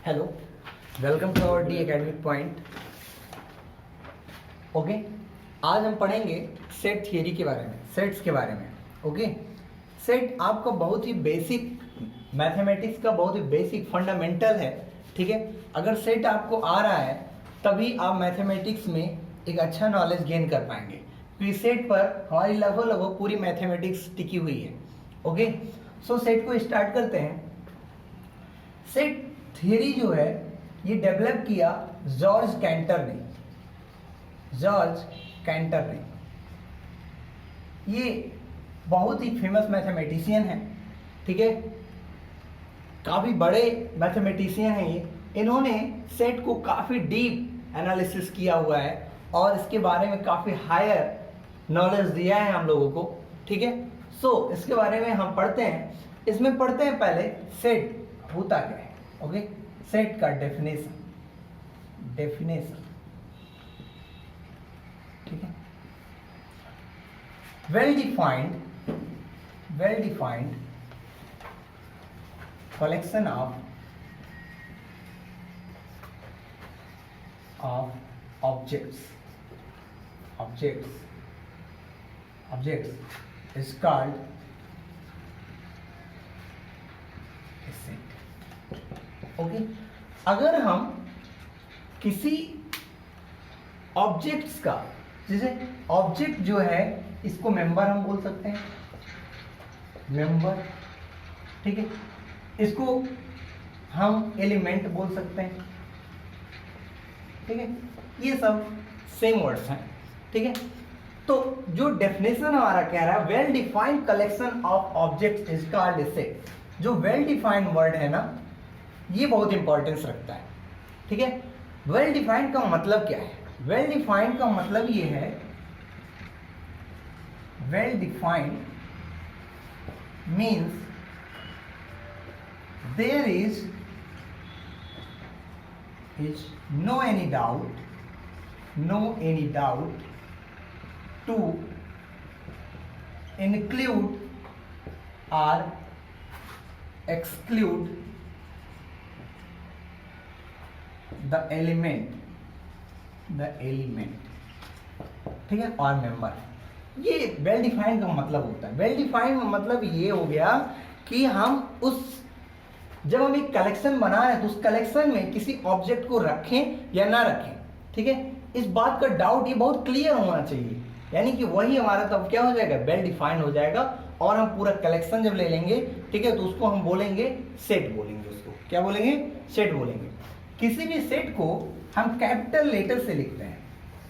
Hello, welcome to our D academic point. Okay, आज हम पढ़ेंगे सेट थियरी के बारे में, सेट्स के बारे में। ओके, सेट आपका बहुत ही बेसिक मैथमेटिक्स का बहुत ही बेसिक फंडामेंटल है। ठीक है, अगर सेट आपको आ रहा है तभी आप मैथमेटिक्स में एक अच्छा नॉलेज गेन कर पाएंगे, क्योंकि सेट पर हमारी लगभग पूरी मैथमेटिक्स टिकी हुई है। ओके, सो सेट को स्टार्ट करते हैं। सेट थियरी जो है ये डेवलप किया जॉर्ज कैंटर ने। ये बहुत ही फेमस मैथमेटिशियन है। ठीक है, काफ़ी बड़े मैथमेटिशियन हैं ये। इन्होंने सेट को काफ़ी डीप एनालिसिस किया हुआ है और इसके बारे में काफ़ी हायर नॉलेज दिया है हम लोगों को। ठीक है, सो इसके बारे में हम पढ़ते हैं। इसमें पढ़ते हैं पहले सेट होता क्या है। ओके, सेट का डेफिनेशन। ठीक है, well defined collection of objects is called a set. Okay, अगर हम किसी ऑब्जेक्ट्स का, जैसे ऑब्जेक्ट जो है इसको मेंबर हम बोल सकते हैं, मेंबर। ठीक है, इसको हम एलिमेंट बोल सकते हैं। ठीक है, ये सब सेम वर्ड्स हैं। ठीक है, तो जो डेफिनेशन हमारा कह रहा है well defined collection of objects is called a set. जो वेल डिफाइंड वर्ड है ना, ये बहुत इंपॉर्टेंस रखता है। ठीक है, वेल डिफाइंड का मतलब क्या है? वेल डिफाइंड का मतलब ये है, well defined means there is no any doubt to include or exclude the element ठीक है, और मेंबर। ये वेल डिफाइंड का मतलब होता है। वेल डिफाइंड का मतलब ये हो गया कि हम जब हम एक कलेक्शन बना रहे हैं तो उस कलेक्शन में किसी ऑब्जेक्ट को रखें या ना रखें। ठीक है, इस बात का डाउट ये बहुत क्लियर होना चाहिए, यानी कि वही हमारा तब क्या हो जाएगा, वेल डिफाइंड हो जाएगा। और हम पूरा कलेक्शन जब ले लेंगे, ठीक है, तो उसको हम बोलेंगे सेट, बोलेंगे उसको क्या बोलेंगे, सेट बोलेंगे। किसी भी सेट को हम कैपिटल लेटर से लिखते हैं,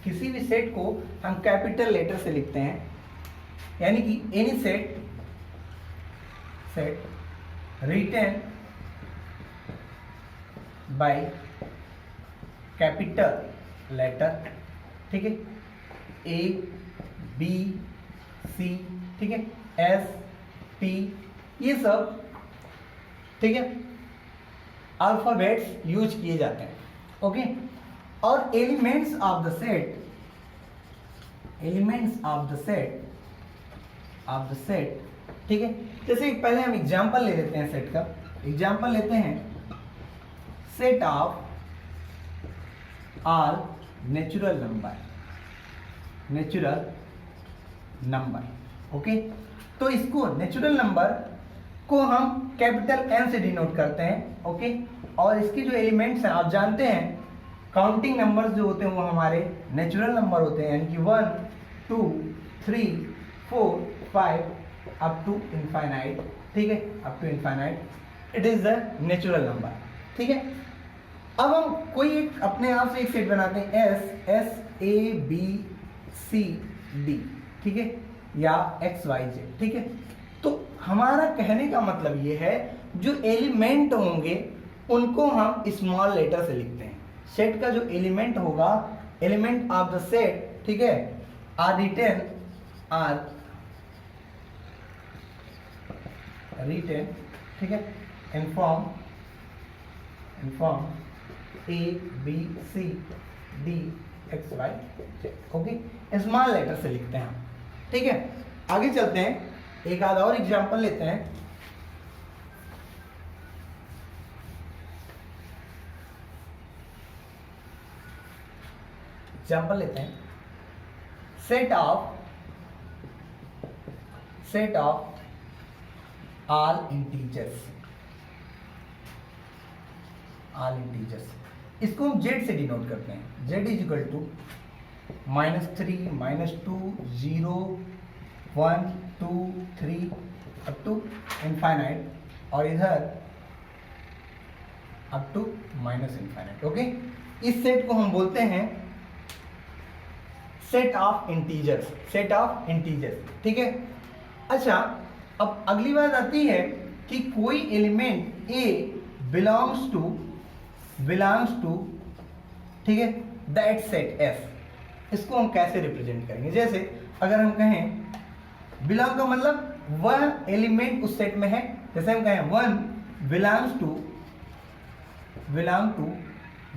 किसी भी सेट को हम कैपिटल लेटर से लिखते हैं, यानी कि any set written by capital letter. ठीक है, ए बी सी, ठीक है, एस टी, ये सब, ठीक है, अल्फाबेट्स यूज किए जाते हैं। ओके, और एलिमेंट्स ऑफ द सेट ठीक है, जैसे पहले हम एग्जांपल ले लेते हैं सेट का। एग्जांपल लेते हैं, set of all natural number. Okay, तो इसको नेचुरल नंबर को हम कैपिटल एन से डिनोट करते हैं। ओके, और इसके जो एलिमेंट्स हैं आप जानते हैं, काउंटिंग नंबर्स जो होते हैं वो हमारे नेचुरल नंबर होते हैं, यानी कि 1 2 3 4 5 अप टू इनफाइनाइट। ठीक है, up to infinite it is the natural number. ठीक है, अब हम कोई एक अपने आप से एक सेट बनाते हैं, S A B C D, ठीक है, या एक्स वाई जेड। ठीक है, तो हमारा कहने का मतलब ये है जो एलिमेंट होंगे उनको हम स्मॉल लेटर से लिखते हैं। सेट का जो एलिमेंट होगा, एलिमेंट ऑफ द सेट, ठीक है, आर रिटेन ठीक है, in form A B C D X Y Z. Okay, small letter से लिखते हैं हम। ठीक है, आगे चलते हैं, एक आध और एग्जांपल लेते हैं। एग्जाम्पल लेते हैं, सेट ऑफ ऑल इंटीजर्स, इसको हम z से डिनोट करते हैं। z is equal to -3, -2, 0, 1, 2, 3 up to infinite, और इधर अप टू -इनफाइनाइट। ओके, इस सेट को हम बोलते हैं सेट ऑफ इंटीजर्स, ठीक है। अच्छा, अब अगली बात आती है कि कोई एलिमेंट a बिलोंग्स टू ठीक है दैट सेट f, इसको हम कैसे रिप्रेजेंट करेंगे? जैसे अगर हम कहें बिलोंग का मतलब वह एलिमेंट उस सेट में है, जैसे हम कहें 1 बिलोंग टू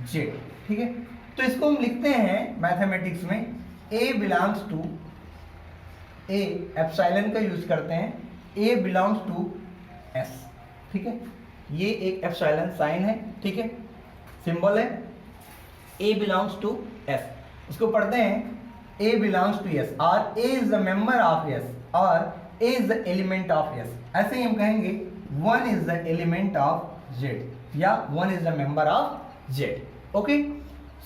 z, ठीक है। तो इसको हम लिखते हैं मैथमेटिक्स में a belongs to a, epsilon का यूज करते हैं, a बिलोंग्स टू s, ठीक है। ये एक एप्सिलॉन साइन है, ठीक है, सिंबल है, a बिलोंग्स टू s। इसको पढ़ते हैं a बिलोंग्स टू s, और a is the member of s, और a is the element of s। ऐसे ही हम कहेंगे 1 is the element of z, या 1 is the member of z। Okay,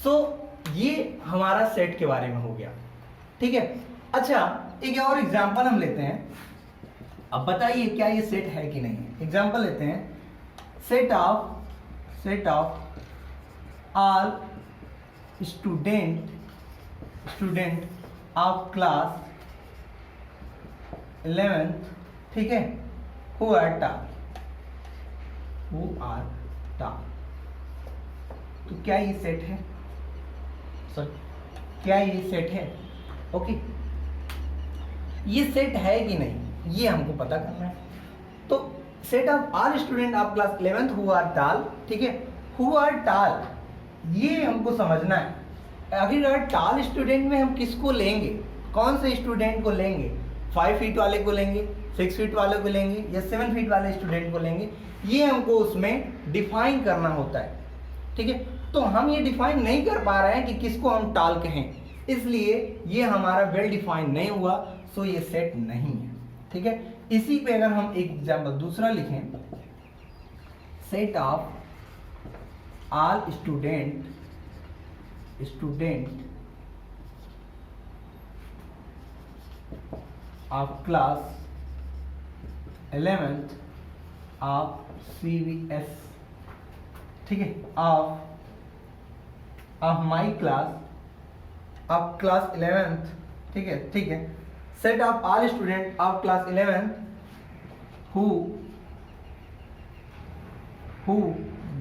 so ये हमारा सेट के बारे में हो गया, ठीक है। अच्छा, एक और एग्जांपल हम लेते हैं। अब बताइए क्या ये सेट है कि नहीं है। एग्जांपल लेते हैं, set of all student of class 11th, ठीक है, हु आर टॉप। तो क्या ये सेट है? क्या ये सेट है? ओके, ये सेट है कि नहीं ये हमको पता करना है। तो set of all student of class 11th who are tall, ठीक है, हु आर टॉल, ये हमको समझना है। अगर टॉल स्टूडेंट में हम किसको लेंगे, कौन से स्टूडेंट को लेंगे? 5 फीट वाले को लेंगे, 6 फीट वाले को लेंगे, या 7 फीट वाले स्टूडेंट को लेंगे, ये हमको उसमें डिफाइन करना होता है, ठीक है। तो हम ये डिफाइन नहीं कर पा रहे हैं कि किसको हम टॉल कहें, इसलिए ये हमारा वेल डिफाइन नहीं हुआ, सो ये सेट नहीं है, ठीक है। इसी पे अगर हम एक एग्जाम्पल दूसरा लिखें, set of all student of class 11th of CVS, ठीक है, of my class, of class 11th, ठीक है, set of all student of class 11th who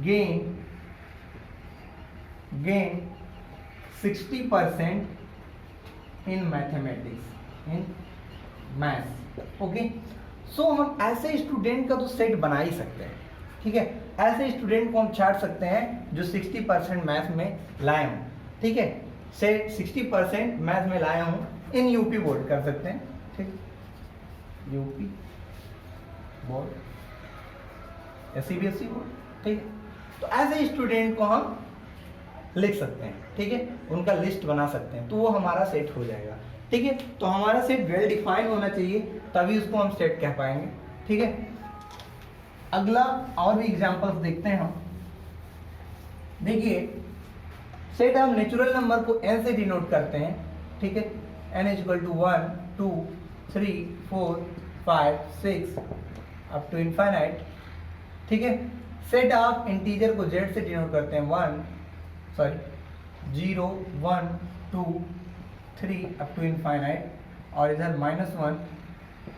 gain 60% in maths. Okay, so हम ऐसे स्टूडेंट का तो सेट बना ही सकते हैं, ठीक है। ऐसे स्टूडेंट को हम छाट सकते हैं जो 60% मैथ में लाए हों, ठीक है, से 60% मैथ में लाए हों, इन यूपी बोर्ड कर सकते हैं, ठीक, यूपी बोर्ड या CBSE बोर्ड, ठीक है। तो ऐसे स्टूडेंट को हम लिख सकते हैं, ठीक है, उनका लिस्ट बना सकते हैं, तो वो हमारा सेट हो जाएगा, ठीक है। तो हमारा सेट वेल डिफाइन होना चाहिए, तभी उसको हम सेट कह पाएंगे, ठीक है। अगला और भी एग्जांपल्स देखते हैं हम। देखिए, सेट हम नेचुरल नंबर को n से डिनोट करते हैं, ठीक है, n is equal to 1, 2, 3, 4, 5, 6 up to infinite, ठीक है। सेट ऑफ इंटीजर को z से डिनोट करते हैं 0, 1, 2, 3 अप टू इनफाइनाइट, और इधर -1,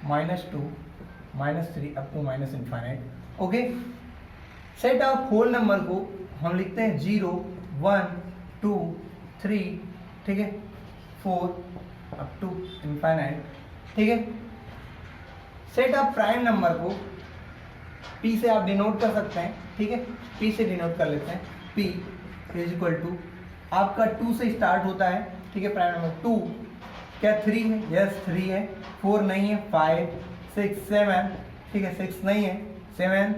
-2, -3 up to infinite. Okay, set of whole number को हम लिखते हैं 0, 1, 2, 3, ठीक है, 4 अप टू इनफाइनाइट, ठीक है। सेट ऑफ प्राइम नंबर को p से आप डिनोट कर सकते हैं, ठीक है, p से डिनोट कर लेते हैं, p इज इक्वल टू आपका 2 से स्टार्ट होता है, ठीक है, प्राइम नंबर 2, क्या 3 है? यस 3 है, 4 नहीं है, 5, 6, 7, ठीक है, 6 नहीं है, 7,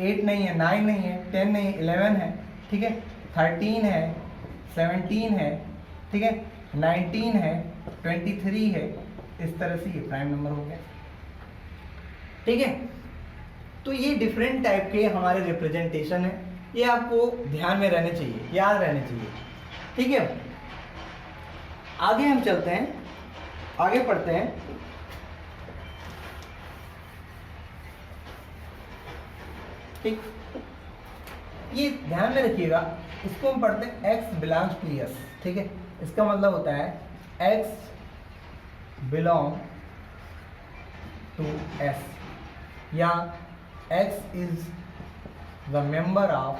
8 नहीं है, 9 नहीं है, 10 नहीं है, 11 है, ठीक है, 13 है, 17 है, ठीक है, 19 है, 23 है, इस तरह से ये प्राइम नंबर हो गया। ठीक है, तो ये डिफरेंट टाइप के हमारे रिप्रेजेंटेशन है, ये आपको ध्यान में रहने चाहिए, याद रहने चाहिए। ठीक है, आगे हम चलते हैं, आगे पढ़ते हैं। ठीक, ये ध्यान में रखिएगा, इसको हम पढ़ते हैं x बिलोंग्स टू s। ठीक है, इसका मतलब होता है x बिलोंग टू s, या x is the member of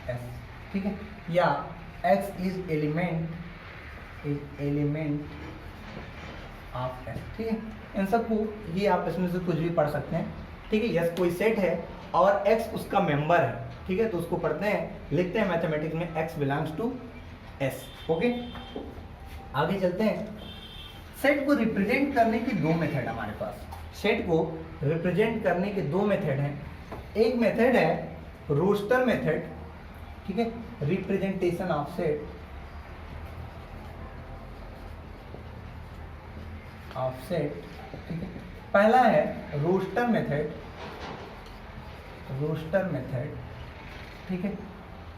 s। ठीक है, या x is element of s। ठीक है, इन सबको ये आप इसमें से कुछ भी पढ़ सकते हैं। ठीक है, यस कोई सेट है और x उसका मेंबर है। ठीक है, तो उसको पढ़ते हैं, लिखते हैं मैथमेटिक्स में x belongs to s। Okay, आगे चलते हैं। सेट को रिप्रेजेंट करने के दो मेथड हमारे पास, सेट को रिप्रेजेंट करने के दो मेथड हैं। एक मेथड है रोस्टर मेथड। ठीक है, रिप्रेजेंटेशन ऑफ सेट ठीक है, पहला है रोस्टर मेथड, ठीक है,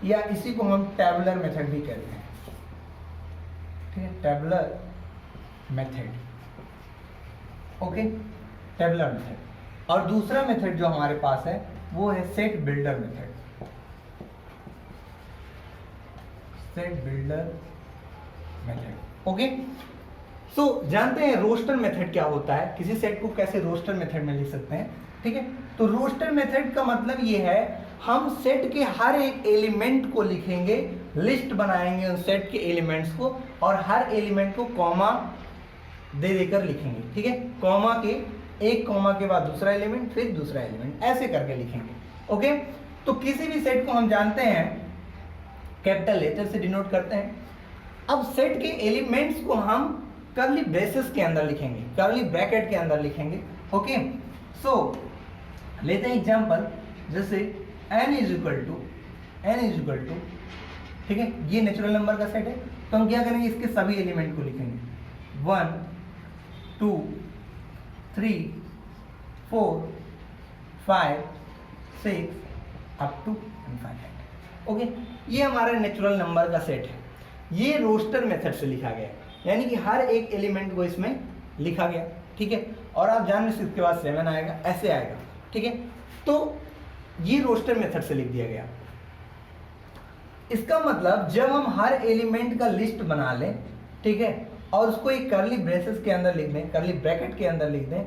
या इसी को हम टैबुलर मेथड भी कहते हैं। ठीक है, tabular method. Okay, tabular method. और दूसरा मेथड जो हमारे पास है वो है सेट बिल्डर मेथड। ओके, सो जानते हैं रोस्टर मेथड क्या होता है, किसी सेट को कैसे रोस्टर मेथड में लिख सकते हैं। ठीक है, तो रोस्टर मेथड का मतलब ये है हम सेट के हर एक एलिमेंट को लिखेंगे, लिस्ट बनाएंगे उन सेट के एलिमेंट्स को, और हर एलिमेंट को कॉमा दे देकर लिखेंगे। ठीक है, कॉमा के एक कॉमा के बाद दूसरा एलिमेंट, फिर दूसरा एलिमेंट, ऐसे करके लिखेंगे। ओके, तो किसी भी सेट को हम जानते हैं कैपिटल लेटर से डिनोट करते हैं। अब सेट के एलिमेंट्स को हम कर्ली ब्रेसेस के अंदर लिखेंगे, कर्ली ब्रैकेट के अंदर लिखेंगे। ओके, सो लेते हैं एग्जांपल, जैसे n इज इक्वल टू, ठीक है, ये नेचुरल नंबर का सेट है, तो हम क्या करेंगे, इसके सभी एलिमेंट को लिखेंगे 1 2 3 4 5 6 अप टू इनफाइनाइट। ओके, ये हमारा नेचुरल नंबर का सेट है, ये रोस्टर मेथड से लिखा गया है, यानी कि हर एक एलिमेंट को इसमें लिखा गया। ठीक है, और आप जान रहे इसके बाद 7 आएगा, ऐसे आएगा। ठीक है, तो ये रोस्टर मेथड से लिख दिया गया। इसका मतलब जब हम हर एलिमेंट का लिस्ट बना लें, ठीक है, और उसको एक कर्ली ब्रेसेस के अंदर लिख दें, कर्ली ब्रैकेट के अंदर लिख दें,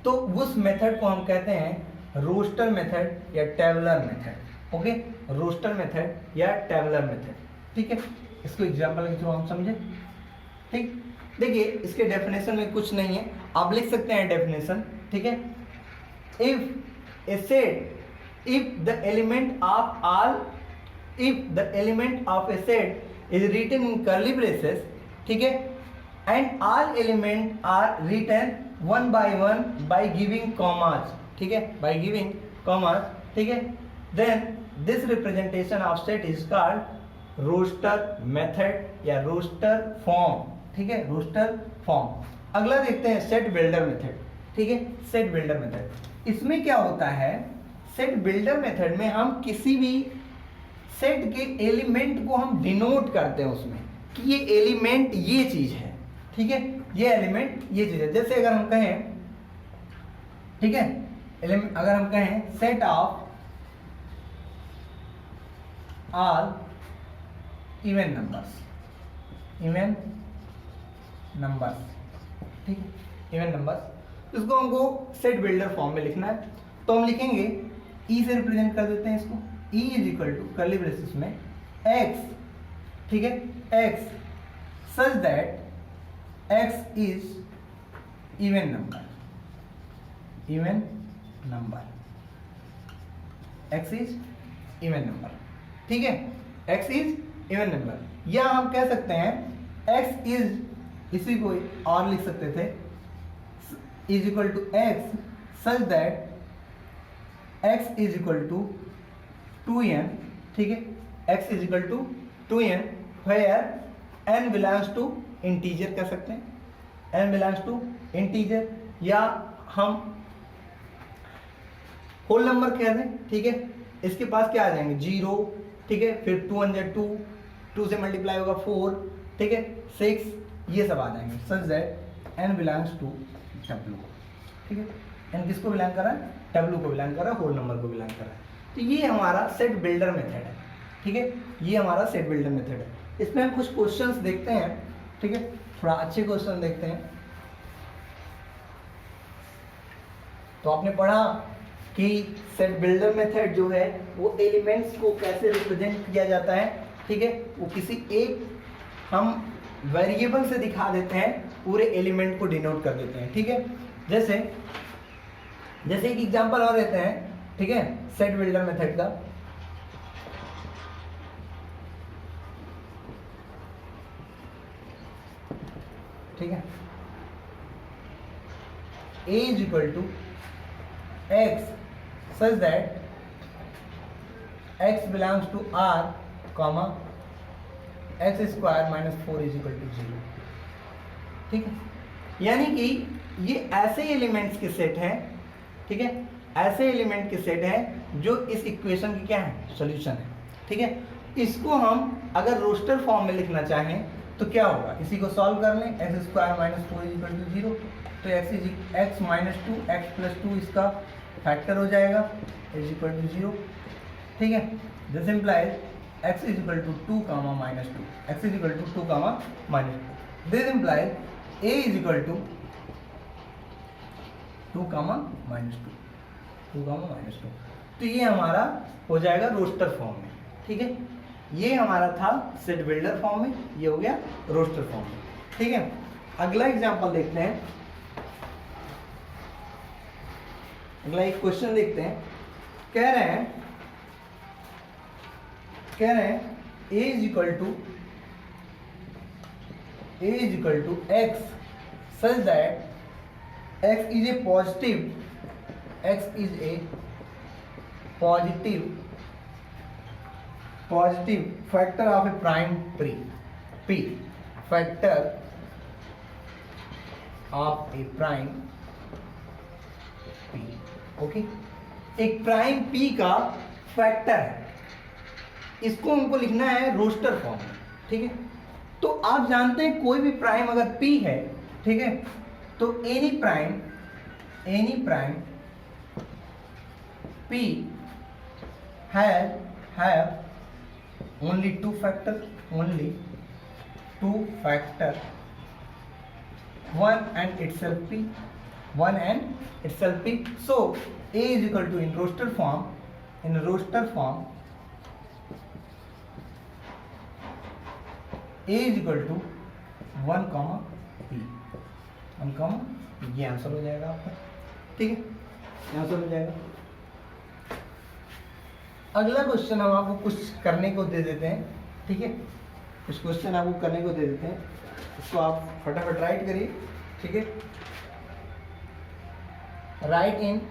तो उस मेथड को हम कहते हैं रोस्टर मेथड या tabular method. Okay, roster method या टेबुलर मेथड। ठीक है, इसको एग्जांपल के थ्रू हम समझे। ठीक, देखिए इसके डेफिनेशन में कुछ नहीं है, आप लिख सकते हैं डेफिनेशन। ठीक है, if a set, if the element of a set is written in curly braces, ठीक है, and all element are written one by giving commas, ठीक है, बाय गिविंग कॉमास, ठीक है, then this representation of set is called roster method या roster form. ठीक है, roster form. अगला देखते हैं सेट बिल्डर मेथड। ठीक है, सेट बिल्डर मेथड, इसमें क्या होता है, सेट बिल्डर मेथड में हम किसी भी सेट के एलिमेंट को हम डिनोट करते हैं उसमें कि ये एलिमेंट ये चीज है। ठीक है, ये एलिमेंट ये चीज है। जैसे अगर हम कहें, ठीक है, अगर हम कहें set of all even numbers, ठीक है, इवन नंबर्स, इसको हमको सेट बिल्डर फॉर्म में लिखना है, तो हम लिखेंगे ई से रिप्रेजेंट कर देते हैं इसको, E is equal to curly braces में एक्स, ठीक है, X such that X is even number, X is even number. ठीक है, एक्स इज इवन नंबर, या हम कह सकते हैं एक्स इज, इसी को और लिख सकते थे, is equal to x such that x is equal to 2n, ठीक है, x is equal to 2n where n belongs to integer कह सकते हैं, n बिलोंग्स टू इंटीजर, या हम होल नंबर कह दें, ठीक है। इसके पास क्या आ जाएंगे 0, ठीक है, फिर 2 1 2, 2 से मल्टीप्लाई होगा 4, ठीक है, 6, ये सब आ जाएंगे, such that n belongs to w, ठीक है। n किसको बिलोंग कर रहा है, w को बिलोंग कर रहा है, होल नंबर को बिलोंग कर रहा है। तो ये हमारा सेट बिल्डर मेथड है, ठीक है, ये हमारा सेट बिल्डर मेथड है। इसमें हम कुछ क्वेश्चंस देखते हैं, ठीक है, थोड़ा अच्छे क्वेश्चन देखते हैं। तो आपने पढ़ा कि सेट बिल्डर मेथड जो है वो एलिमेंट्स को कैसे रिप्रेजेंट किया जाता है, ठीक है, वो किसी एक हम वेरिएबल से दिखा देते हैं, पूरे एलिमेंट को डिनोट कर देते हैं, ठीक है। जैसे एक एग्जांपल और देते हैं, ठीक है, सेट बिल्डर मेथड का। ठीक है, a is equal to x such that x belongs to r comma x square minus 4 is equal to 0, ठीक है। यानी कि ये ऐसे एलिमेंट्स के सेट हैं, ठीक है, ऐसे एलिमेंट के सेट हैं जो इस इक्वेशन की क्या है, सॉल्यूशन है, ठीक है। इसको हम अगर रोस्टर फॉर्म में लिखना चाहें तो क्या होगा, इसी को सॉल्व कर लें, X square minus 4 is equal to 0, तो एक्स माइनस 2 एक्स प्लस 2 इसका फैक्टर हो जाएगा, इज इक्वल टू 0, ठीक है। This implies X is equal to 2 comma minus 2, X is equal to 2 comma minus 2, this implies A is equal to 2 comma minus 2 comma minus 2। तो ये हमारा हो जाएगा रोस्टर फॉर्म में, ठीक है। ये हमारा था सेट बिल्डर फॉर्म में, ये हो गया रोस्टर फॉर्म में, ठीक है। अगला एग्जांपल देखते हैं, अगला एक क्वेश्चन देखते हैं। कह रहे हैं a is equal to x such that x is a positive factor of a prime p, factor of a prime p, okay. एक प्राइम p का फैक्टर है, इसको हमको लिखना है रोस्टर फॉर्म में, ठीक है। तो आप जानते हैं कोई भी प्राइम अगर p है, ठीक है, तो any prime p have only two factor, one and itself p, so a is equal to in roster form a is equal to 1 comma p, ये आंसर हो जाएगा आपका, ठीक है, ये आंसर हो जाएगा। अगला क्वेश्चन हम आपको कुछ करने को दे देते हैं, ठीक है, कुछ क्वेश्चन आपको करने को दे देते हैं, इसको आप फटाफट राइट करिए, ठीक है। Right in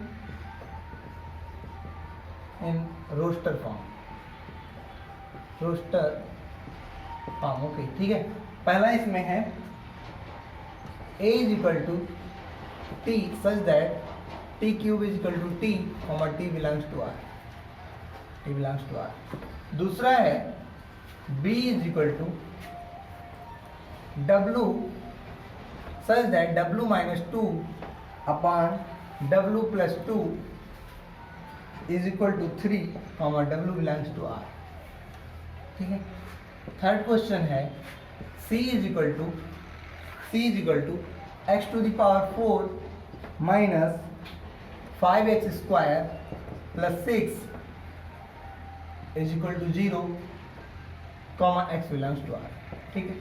roster form, okay, ठीक है। पहला इसमें है a is equal to t such that t cube is equal to t, t belongs to r। दूसरा है b is equal to w such that w minus 2 upon w plus 2 is equal to 3, w belongs to r, ठीक है। Third question है c is equal to x to the power 4 minus 5x square plus 6 is equal to 0, x belongs to r, ठीक है।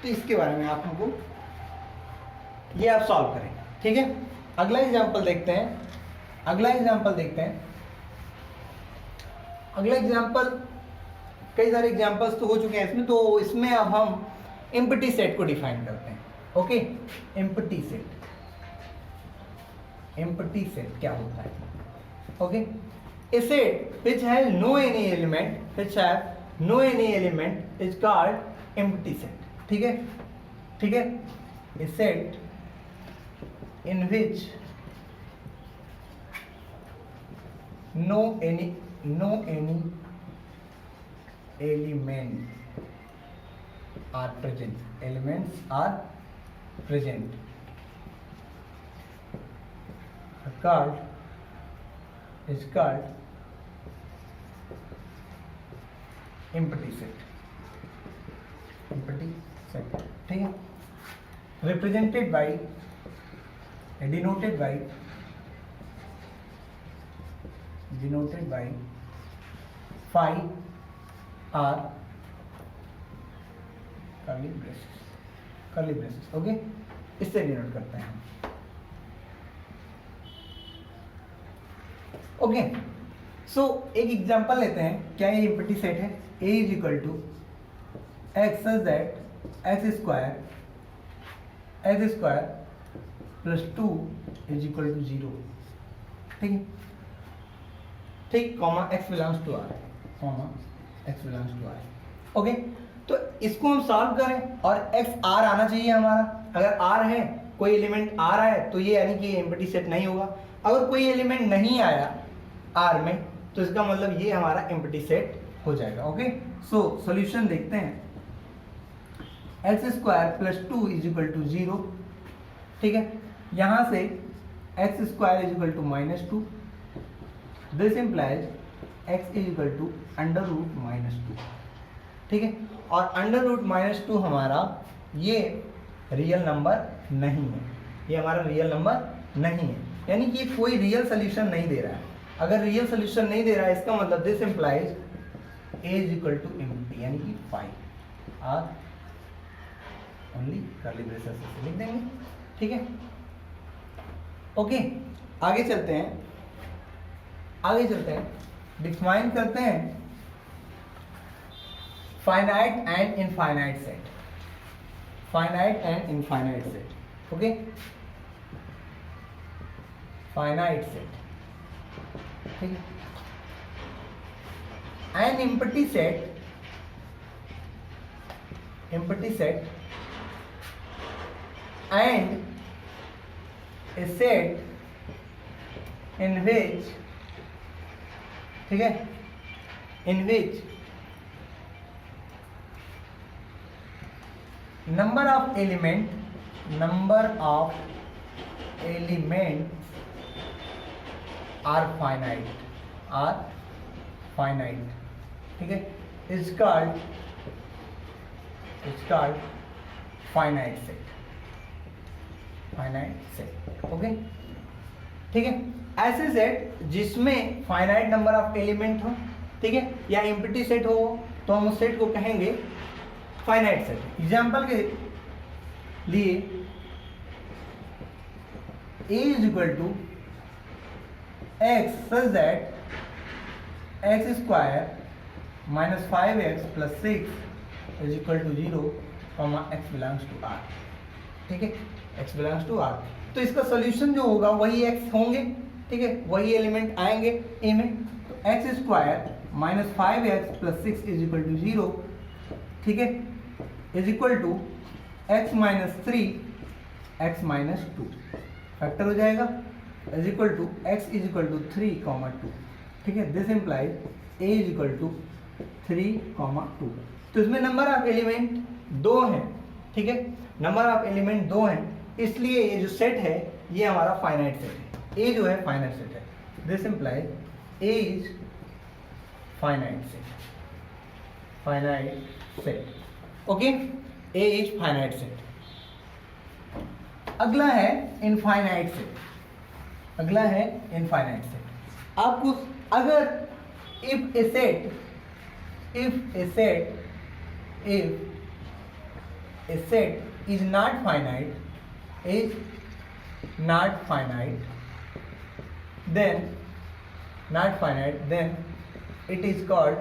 तो इसके बारे में आप हमको ये आप सॉल्व करें, ठीक है। अगला एग्जांपल देखते हैं। अगला एग्जांपल कई सारे एग्जांपल्स तो हो चुके हैं इसमें, तो इसमें अब हम एम्प्टी सेट को डिफाइन करते हैं, ओके। एम्प्टी सेट क्या होता है, okay. A set which has no any element, which have no any element is called empty set. ठीक है, ठीक है, a set in which no any element are present, elements are present is called empty set। empty set, ठीक है, represented by denoted by phi r curly braces, okay, इससे denote करते हैं। Okay, सो एक एग्जांपल लेते हैं। क्या ये एम्प्टी सेट है? a is equal to x such that x square plus 2 is equal to 0। ठीक है, ठीक, comma x belongs to r, okay. तो इसको हम सॉल्व करें और x r आना चाहिए हमारा। अगर r है, कोई एलिमेंट आ रहा है, तो ये यानी कि एम्प्टी सेट नहीं होगा। अगर कोई एलिमेंट नहीं आया R में, तो इसका मतलब ये हमारा एम्प्टी सेट हो जाएगा। ओके, सो सॉल्यूशन देखते हैं। X square plus 2 is equal to 0। ठीक है, यहां से x square is equal to -2, this implies x is equal to under root -2। ठीक है, और अंडर रूट -2 हमारा ये रियल नंबर नहीं है, ये हमारा रियल नंबर नहीं है, यानी कि कोई रियल सोल्यूशन नहीं दे रहा है। अगर रियल सोल्यूशन नहीं दे रहा है, इसका मतलब this implies a is equal to empty, यानी कि phi r only curly braces से लिख देंगे। ठीक है, ओके, आगे चलते हैं, डिफाइन करते हैं finite and infinite set. Okay, finite set, ठीक है, an empty set and a set in which, ठीक है, in which number of elements are finite, ठीक है, is called finite set। Okay, ठीक है, ऐसे सेट जिसमें फाइनाइट नंबर ऑफ एलिमेंट हो, ठीक है, या एम्प्टी सेट हो, तो हम उस सेट को कहेंगे फाइनाइट सेट। एग्जांपल के लिए a is equal to x such that x square minus 5x plus 6 is equal to 0, x belongs to r। ठीक है, एक्स बिलोंग्स टू r, तो इसका सोल्यूशन जो होगा वही x होंगे। ठीक है, वही एलिमेंट आएंगे a में, तो x square minus 5x plus 6 is equal to 0, ठीक है, is equal to x minus 3 x minus 2 factor हो जाएगा, is equal to x is equal to 3, 2। ठीक है, this implies a is equal to 3, 2। तो इसमें नंबर ऑफ एलिमेंट 2 हैं। ठीक है, नंबर ऑफ एलिमेंट 2 हैं, इसलिए ये जो सेट है ये हमारा फाइनाइट सेट है। a जो है फाइनाइट सेट है, this implies a is finite set. Okay, a is finite set. अगला है इनफाइनाइट सेट। आपको अगर if a set is not finite, then it is called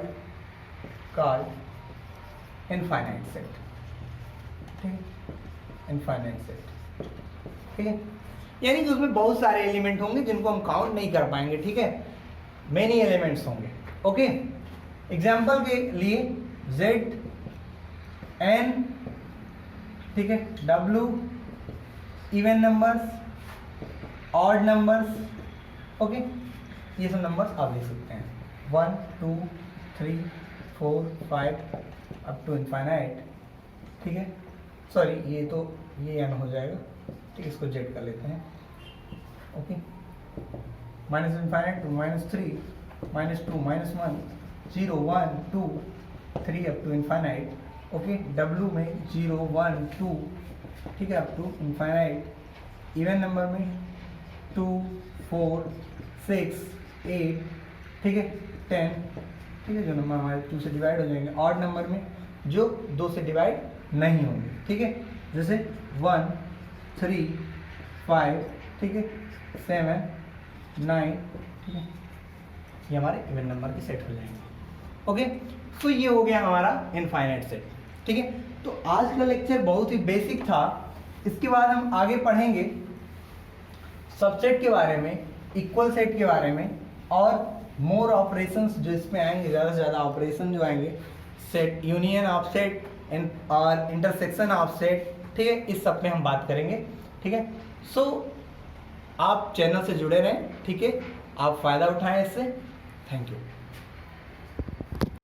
infinite set। ठीक है, यानी कि उसमें बहुत सारे एलिमेंट होंगे जिनको हम काउंट नहीं कर पाएंगे। ठीक है, मेनी एलिमेंट्स होंगे। ओके, एग्जाम्पल के लिए Z N, ठीक है, W even numbers, odd numbers, okay, ये सब नंबर्स आप लिख सकते हैं 1 2 3 4 5 अप टू इनफाइनाइट, ठीक है। सॉरी ये n हो जाएगा, ठीक है, इसको z कर लेते हैं, okay, minus infinite to -3 -2 -1 0 1 2 3 up to infinite, okay, W में 0 1 2, ठीक है, up to infinite, even number में 2 4 6 8, ठीक है, 10, ठीक है, जो नंबर हमारे 2 से डिवाइड हो जाएंगे, ऑड नंबर में जो 2 से डिवाइड नहीं होंगे, ठीक है, जैसे 1 3 5, ठीक है, 7 9, ठीक है, ये हमारे इवन नंबर के सेट हो जाएंगे, ओके। तो ये हो गया हमारा इनफाइनाइट सेट, ठीक है। तो आज का लेक्चर बहुत ही बेसिक था। इसके बाद हम आगे पढ़ेंगे सबसेट के बारे में, इक्वल सेट के बारे में, और मोर ऑपरेशंस जो इसमें आएंगे, ज़्यादा से ज़्यादा ऑपरेशन जो आएंगे, सेट यूनियन ऑफ सेट और इंटरसेक्शन ऑफ सेट, ठीक है, इस सब में हम बात करेंगे, ठीक है। सो आप चैनल से जुड़े रहें, ठीक है, आप फ़ायदा उठाएं इससे। Thank you.